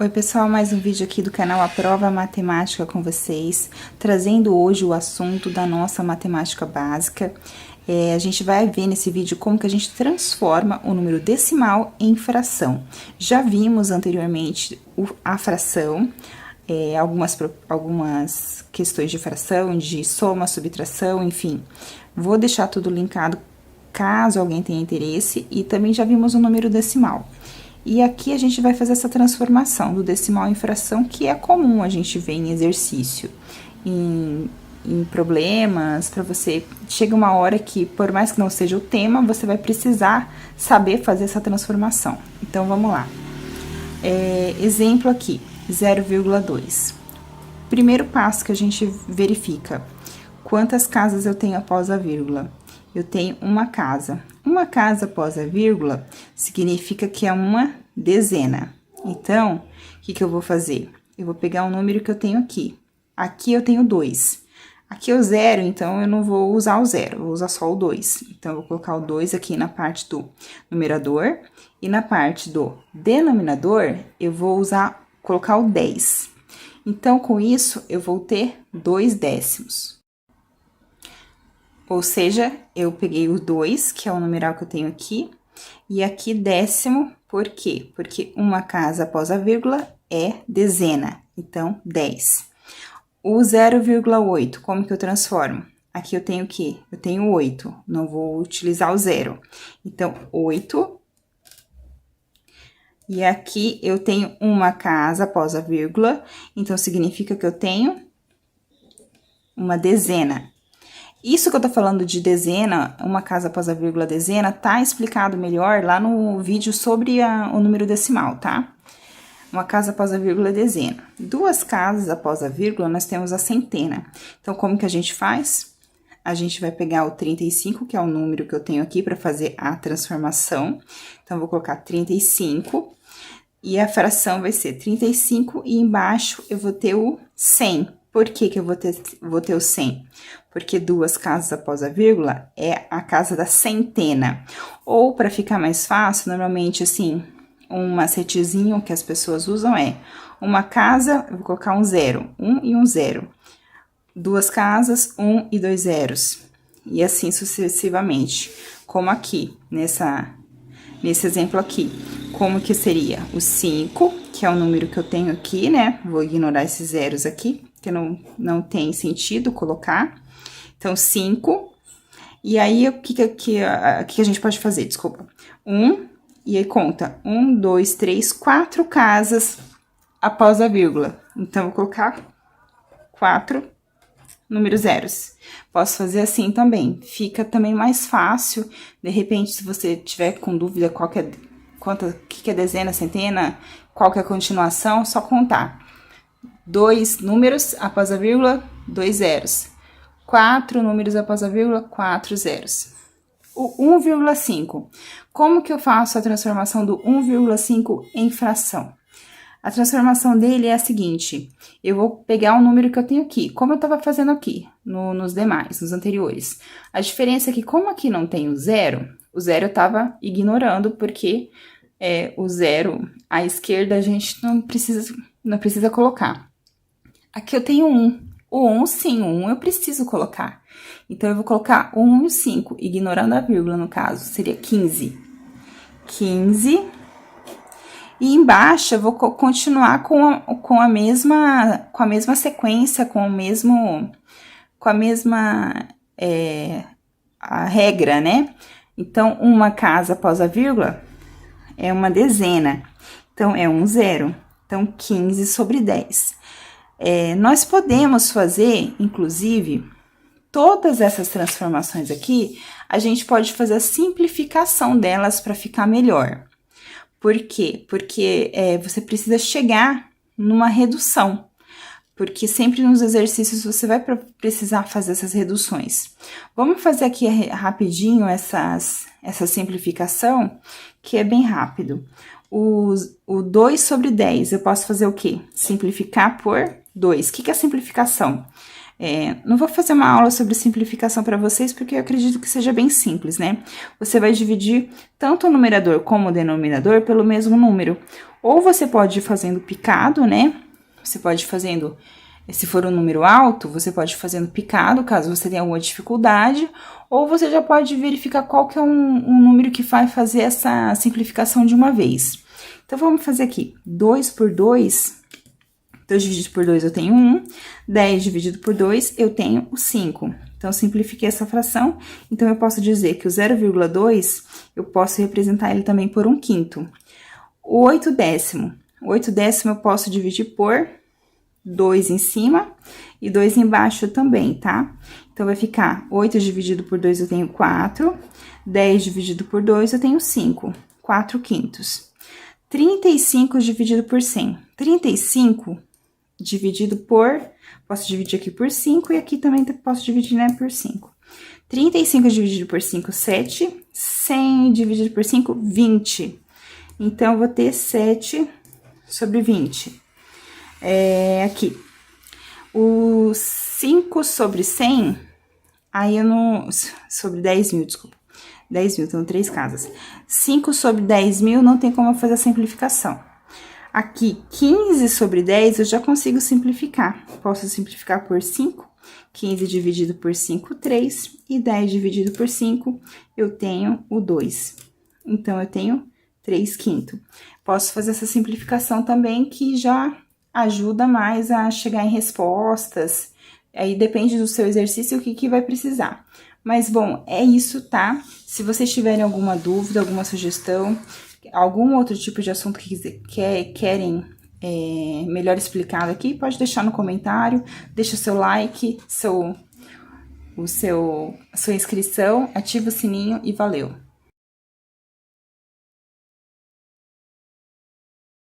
Oi pessoal, mais um vídeo aqui do canal Aprova Matemática com vocês, trazendo hoje o assunto da nossa matemática básica. A gente vai ver nesse vídeo como que a gente transforma o número decimal em fração. Já vimos anteriormente a fração, algumas questões de fração, de soma, subtração, enfim. Vou deixar tudo linkado caso alguém tenha interesse, e também já vimos o número decimal. E aqui a gente vai fazer essa transformação do decimal em fração, que é comum a gente ver em exercício, em problemas, para você... Chega uma hora que, por mais que não seja o tema, você vai precisar saber fazer essa transformação. Então, vamos lá. Exemplo aqui, 0,2. Primeiro passo que a gente verifica, quantas casas eu tenho após a vírgula? Eu tenho uma casa. Uma casa após a vírgula significa que é uma dezena. Então, o que eu vou fazer? Eu vou pegar o número que eu tenho aqui. Aqui eu tenho 2. Aqui é o 0, então eu não vou usar o 0, vou usar só o 2. Então, eu vou colocar o 2 aqui na parte do numerador. E na parte do denominador, eu vou colocar o 10. Então, com isso, eu vou ter 2 décimos. Ou seja, eu peguei o 2, que é o numeral que eu tenho aqui, e aqui décimo, por quê? Porque uma casa após a vírgula é dezena, então 10. O 0,8, como que eu transformo? Aqui eu tenho o quê? Eu tenho 8, não vou utilizar o 0. Então, 8. E aqui eu tenho uma casa após a vírgula, então significa que eu tenho uma dezena. Isso que eu tô falando de dezena, uma casa após a vírgula dezena, tá explicado melhor lá no vídeo sobre o número decimal, tá? Uma casa após a vírgula dezena. Duas casas após a vírgula, nós temos a centena. Então, como que a gente faz? A gente vai pegar o 35, que é o número que eu tenho aqui para fazer a transformação. Então, eu vou colocar 35, e a fração vai ser 35, e embaixo eu vou ter o 100. Por que que eu vou ter o 100? Porque duas casas após a vírgula é a casa da centena. Ou, para ficar mais fácil, normalmente, assim, um macetezinho que as pessoas usam é uma casa, eu vou colocar um 0, 1 e um 0. Duas casas, 1 e 2 zeros. E assim sucessivamente. Como aqui, nesse exemplo aqui. Como que seria? O 5, que é o número que eu tenho aqui, né? Vou ignorar esses zeros aqui, que não tem sentido colocar. Então, 5. E aí, o que a gente pode fazer? Desculpa. 1, e aí conta. 1, 2, 3, 4 casas após a vírgula. Então, vou colocar 4 números zeros. Posso fazer assim também. Fica também mais fácil. De repente, se você tiver com dúvida o que é dezena, centena, qual que é a continuação, só contar. 2 números após a vírgula, 2 zeros. 4 números após a vírgula, 4 zeros. O 1,5. Como que eu faço a transformação do 1,5 em fração? A transformação dele é a seguinte: eu vou pegar o número que eu tenho aqui, como eu estava fazendo aqui, nos demais, nos anteriores. A diferença é que, como aqui não tem o zero eu estava ignorando, porque o zero à esquerda a gente não precisa colocar. Aqui eu tenho 1. O 1, sim, o 1 eu preciso colocar. Então, eu vou colocar o 1 e o 5, ignorando a vírgula, no caso, seria 15. 15. E embaixo, eu vou continuar com a mesma sequência, com a mesma a regra, né? Então, uma casa após a vírgula é uma dezena. Então, é um zero. Então, 15 sobre 10. Nós podemos fazer, inclusive, todas essas transformações aqui, a gente pode fazer a simplificação delas para ficar melhor. Por quê? Porque você precisa chegar numa redução. Porque sempre nos exercícios você vai precisar fazer essas reduções. Vamos fazer aqui rapidinho essa simplificação, que é bem rápido. O 2 sobre 10, eu posso fazer o quê? Simplificar por 2. O que é a simplificação? Não vou fazer uma aula sobre simplificação para vocês, porque eu acredito que seja bem simples, né? Você vai dividir tanto o numerador como o denominador pelo mesmo número. Ou você pode ir fazendo picado, né? Você pode ir fazendo, se for um número alto, você pode ir fazendo picado, caso você tenha alguma dificuldade. Ou você já pode verificar qual que é um número que vai fazer essa simplificação de uma vez. Então, vamos fazer aqui, 2 por 2... 2 dividido por 2, eu tenho 1. 10 dividido por 2, eu tenho o 5. Então, eu simplifiquei essa fração. Então, eu posso dizer que o 0,2, eu posso representar ele também por 1/5. O 8 décimo. O 8 décimo eu posso dividir por 2 em cima e 2 embaixo também, tá? Então, vai ficar 8 dividido por 2, eu tenho 4. 10 dividido por 2, eu tenho 5. 4/5. 35 dividido por 100. 35 dividido por... Posso dividir aqui por 5 e aqui também posso dividir, né, por 5. 35 dividido por 5, 7. 100 dividido por 5, 20. Então, eu vou ter 7 sobre 20. Aqui. O 5 sobre 100, aí eu não... Sobre 10 mil, desculpa. 10 mil, então 3 casas. 5 sobre 10 mil, não tem como eu fazer a simplificação. Aqui, 15 sobre 10, eu já consigo simplificar. Posso simplificar por 5. 15 dividido por 5, 3. E 10 dividido por 5, eu tenho o 2. Então, eu tenho 3/5. Posso fazer essa simplificação também, que já ajuda mais a chegar em respostas. Aí, depende do seu exercício, o que vai precisar. Mas, bom, é isso, tá? Se vocês tiverem alguma dúvida, alguma sugestão, algum outro tipo de assunto que querem melhor explicado aqui, pode deixar no comentário, deixa seu like, sua inscrição, ativa o sininho e valeu!